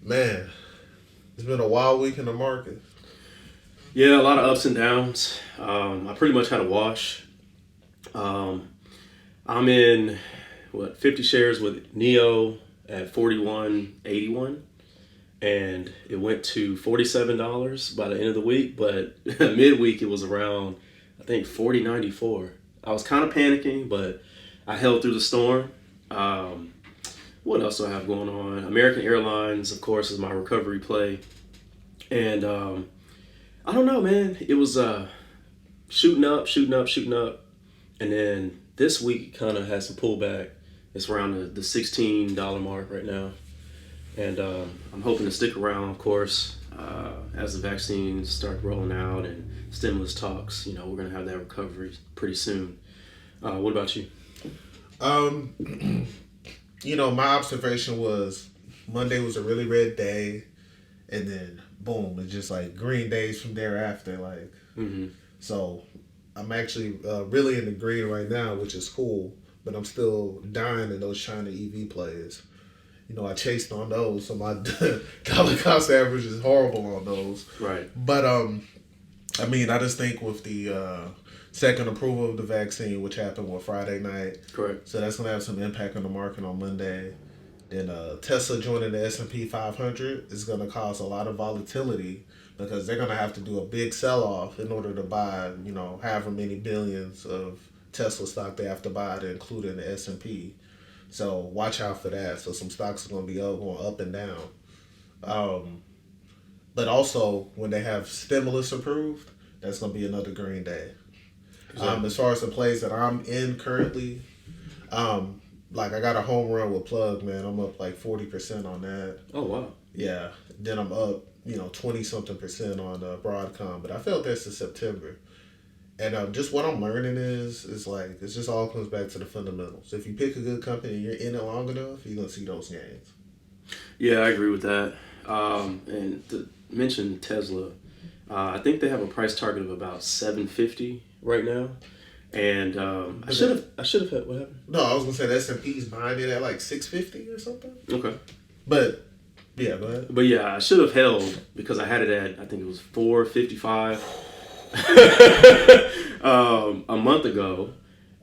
Man, it's been a wild week in the market. Yeah, a lot of ups and downs. I pretty much had a wash. Um, I'm in 50 shares with Neo at 41.81, and it went to $47 by the end of the week. But midweek it was around I think 40.94. I was kind of panicking, but I held through the storm. Um, what else do I have going on? American Airlines, of course, is my recovery play, and I don't know, man. It was shooting up, shooting up, shooting up, and then this week kind of had some pullback. It's around the $16 mark right now, and I'm hoping to stick around, of course, as the vaccines start rolling out and stimulus talks. We're gonna have that recovery pretty soon. What about you? Um, my observation was Monday was a really red day, and then boom, it's just like green days from thereafter. Like, Mm-hmm. so I'm actually really in the green right now, which is cool. But I'm still dying in those China EV plays. I chased on those, so my dollar cost average is horrible on those. Right. But I mean, I just think with the second approval of the vaccine, which happened on Friday night, Correct. so that's gonna have some impact on the market on Monday. Then Tesla joining the S&P 500 is gonna cause a lot of volatility because they're gonna have to do a big sell-off in order to buy, however many billions of Tesla stock they have to buy to include in the S&P. So watch out for that. So some stocks are gonna be going up and down. Um, but also, when they have stimulus approved, that's going to be another green day. Exactly. As far as the plays that I'm in currently, like I got a home run with Plug, man. I'm up like 40% on that. Oh wow. Yeah. Then I'm up, 20 something percent on Broadcom. But I felt this in September. And just what I'm learning is like, it just all comes back to the fundamentals. If you pick a good company and you're in it long enough, you're going to see those gains. Yeah, I agree with that. And to mention Tesla, I think they have a price target of about 750 right now. And I But should have had what happened. no, I was gonna say the S&P's buying it at like 650 or something. Okay, But yeah, go ahead. but yeah, I should have held because I had it at I think it was 455 a month ago,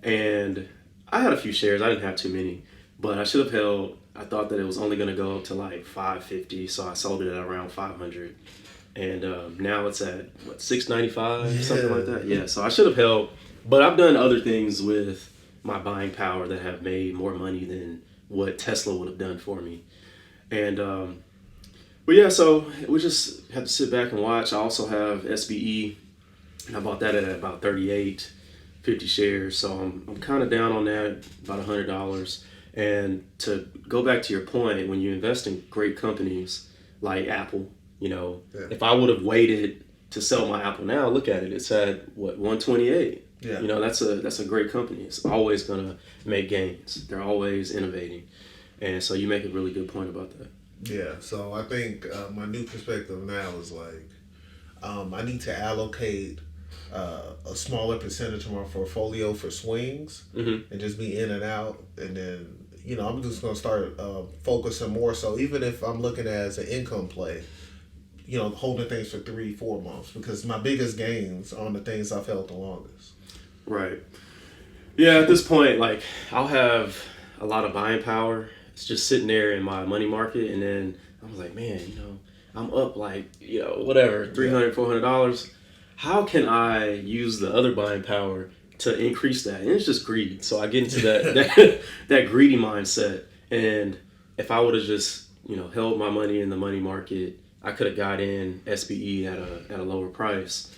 and I had a few shares. I didn't have too many, but I should have held. I thought that it was only going to go up to like 550, so I sold it at around 500, and now it's at what 695, something like that. Yeah, so I should have held, but I've done other things with my buying power that have made more money than what Tesla would have done for me, and but yeah, so we just have to sit back and watch. I also have SBE. I bought that at about 38, 50 shares. So I'm kind of down on that, about $100. And to go back to your point, when you invest in great companies like Apple, Yeah. if I would have waited to sell my Apple now, look at it. It's at what 128. Yeah. That's a great company. It's always gonna make gains. They're always innovating, and so you make a really good point about that. Yeah. So I think my new perspective now is like I need to allocate a smaller percentage of my portfolio for swings Mm-hmm. and just be in and out, and then I'm just gonna start focusing more. So even if I'm looking at it as an income play, holding things for 3 4 months because my biggest gains are on the things I've held the longest. Right. Yeah, at this point, like I'll have a lot of buying power. It's just sitting there in my money market, and then I was like, man, I'm up like whatever Yeah. $300 $400. How can I use the other buying power to increase that? And it's just greed. So I get into that greedy mindset, and if I would have just held my money in the money market, I could have got in SBE at a lower price.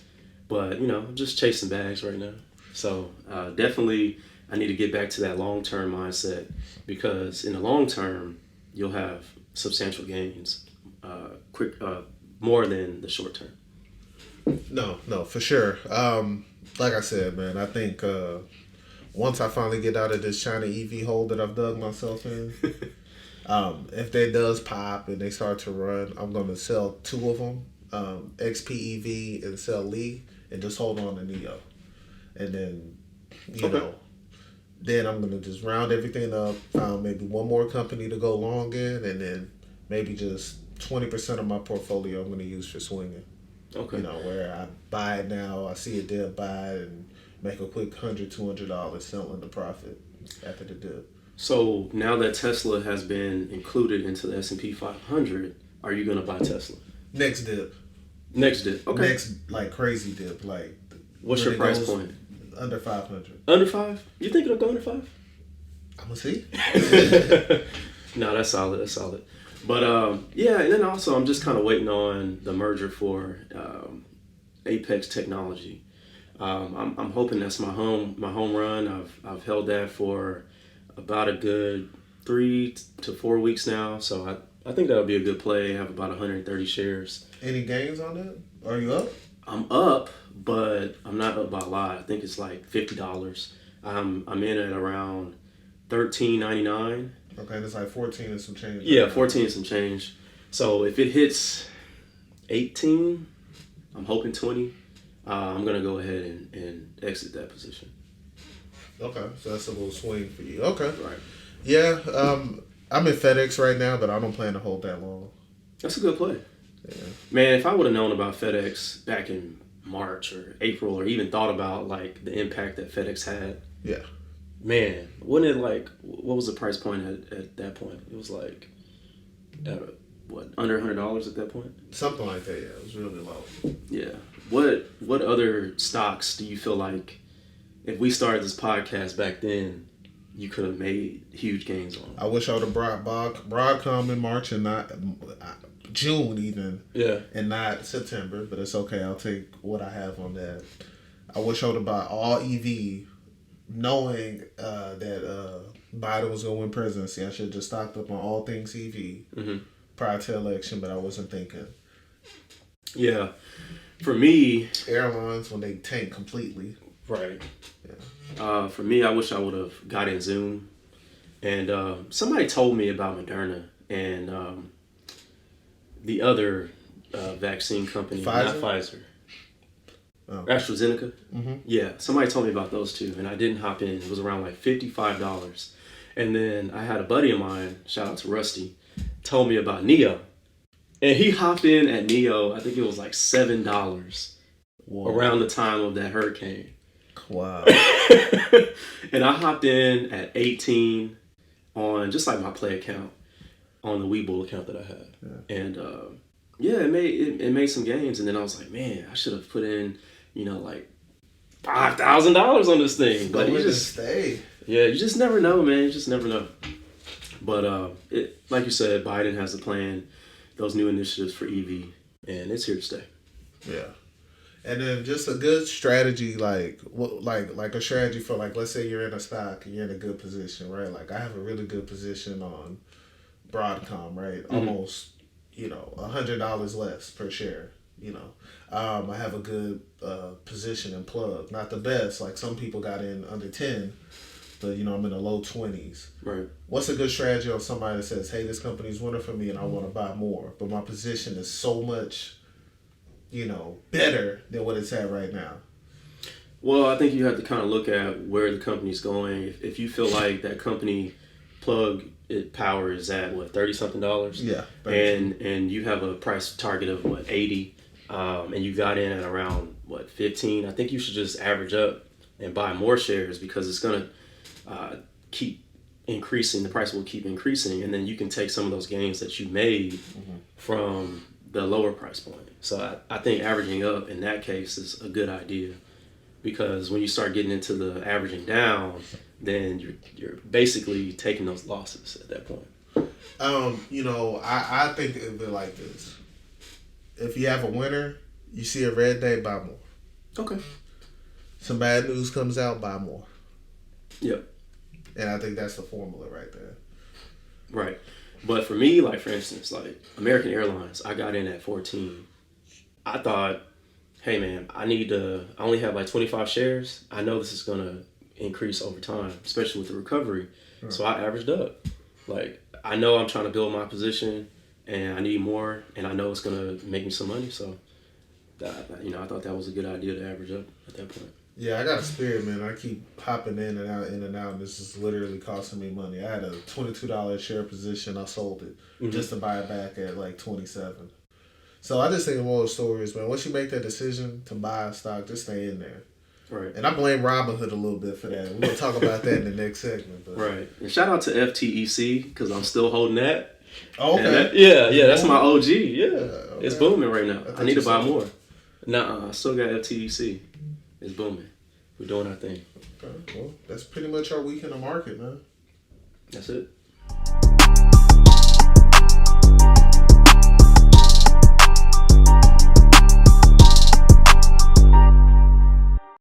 But I'm just chasing bags right now. So definitely, I need to get back to that long term mindset because in the long term, you'll have substantial gains, quick more than the short term. No, no, for sure. Like I said, man, I think once I finally get out of this China EV hole that I've dug myself in, if that does pop and they start to run, I'm going to sell two of them, XPEV and sell Lee, and just hold on to Neo. And then, you Okay. know, then I'm going to just round everything up, found maybe one more company to go long in, and then maybe just 20% of my portfolio I'm going to use for swinging. Okay. You know, where I buy it now, I see a dip, buy it, and make a quick $100-$200 selling the profit after the dip. So now that Tesla has been included into the S&P 500, are you going to buy Tesla? Next dip. Next dip. Okay. Next, like, crazy dip. Like, what's your price point? Under 500. Under 5? You think it'll go under 5? I'm going to see. No, that's solid. That's solid. But yeah, and then also I'm just kind of waiting on the merger for Apex Technology. I'm hoping that's my home run. I've held that for about a good 3 to 4 weeks now. So I think that'll be a good play. I have about 130 shares. Any gains on that? Are you up? I'm up, but I'm not up by a lot. I think it's like $50. I'm in at around $13.99. Okay, that's like 14 and some change. Yeah, 14 and some change. So if it hits 18, I'm hoping 20. I'm gonna go ahead and exit that position. Okay, so that's a little swing for you. Okay. Right. Yeah, I'm in FedEx right now, but I don't plan to hold that long. That's a good play. Yeah. Man, if I would have known about FedEx back in March or April, or even thought about like the impact that FedEx had. Yeah. Man, wasn't it like, what was the price point at that point? It was like, under $100 at that point? Something like that, yeah. It was really low. Yeah. What other stocks do you feel like, if we started this podcast back then, you could have made huge gains on? I wish I would have brought Broadcom in March and not June even. Yeah. And not September, but it's okay. I'll take what I have on that. I wish I would have bought all EV, knowing that Biden was going to win presidency. I should have just stocked up on all things EV prior to election, but I wasn't thinking. Yeah. For me... Airlines, when they tank completely. Right. Yeah. For me, I wish I would have got in Zoom. And somebody told me about Moderna and the other vaccine company. Pfizer? Not Pfizer. Oh. AstraZeneca? Mm-hmm. Yeah, somebody told me about those two, and I didn't hop in. It was around like $55. And then I had a buddy of mine, shout out to Rusty, told me about Neo. And he hopped in at Neo, I think it was like $7 around the time of that hurricane. Wow. And I hopped in at 18 on just like my play account, on the Webull account that I had. Yeah. And yeah, it made some gains. And then I was like, man, I should have put in, like $5,000 on this thing. But you just stay. Yeah, you just never know, man. You just never know. But like you said, Biden has a plan, those new initiatives for EV, and it's here to stay. Yeah. And then just a good strategy, like a strategy for, like, let's say you're in a stock and you're in a good position, right? Like, I have a really good position on Broadcom, right? Mm-hmm. Almost, $100 less per share, I have a good position in Plug. Not the best. Like, some people got in under 10, but, I'm in the low 20s. Right. What's a good strategy on somebody that says, hey, this company's winning for me and I want to buy more, but my position is so much, better than what it's at right now? Well, I think you have to kind of look at where the company's going. If you feel like that company Plug power is at $30-something, yeah, and you have a price target of 80, and you got in at around 15, I think you should just average up and buy more shares, because it's gonna keep increasing. The price will keep increasing, and then you can take some of those gains that you made from the lower price point. So I think averaging up in that case is a good idea, because when you start getting into the averaging down, then you're basically taking those losses at that point. I think it'd be like this. If you have a winner, you see a red day, buy more. Okay. Some bad news comes out, buy more. Yep. And I think that's the formula right there. Right. But for me, like, for instance, like American Airlines, I got in at 14. I thought, hey man, I only have like 25 shares. I know this is going to increase over time, especially with the recovery. Sure. So I averaged up. Like, I know I'm trying to build my position and I need more, and I know it's going to make me some money. So, I thought that was a good idea to average up at that point. Yeah, I got a Spirit, man. I keep hopping in and out, and this is literally costing me money. I had a $22 share position. I sold it just to buy it back at like 27. So I just think of all the stories, man. Once you make that decision to buy a stock, just stay in there. Right. And I blame Robinhood a little bit for that. We're gonna talk about that in the next segment. But. Right. And shout out to FTEC because I'm still holding that. Oh, okay. Yeah, that's my OG. Yeah, okay. It's booming right now. I need to buy said more. Nah, I still got FTEC. It's booming. We're doing our thing. Okay. Well, that's pretty much our week in the market, man. That's it.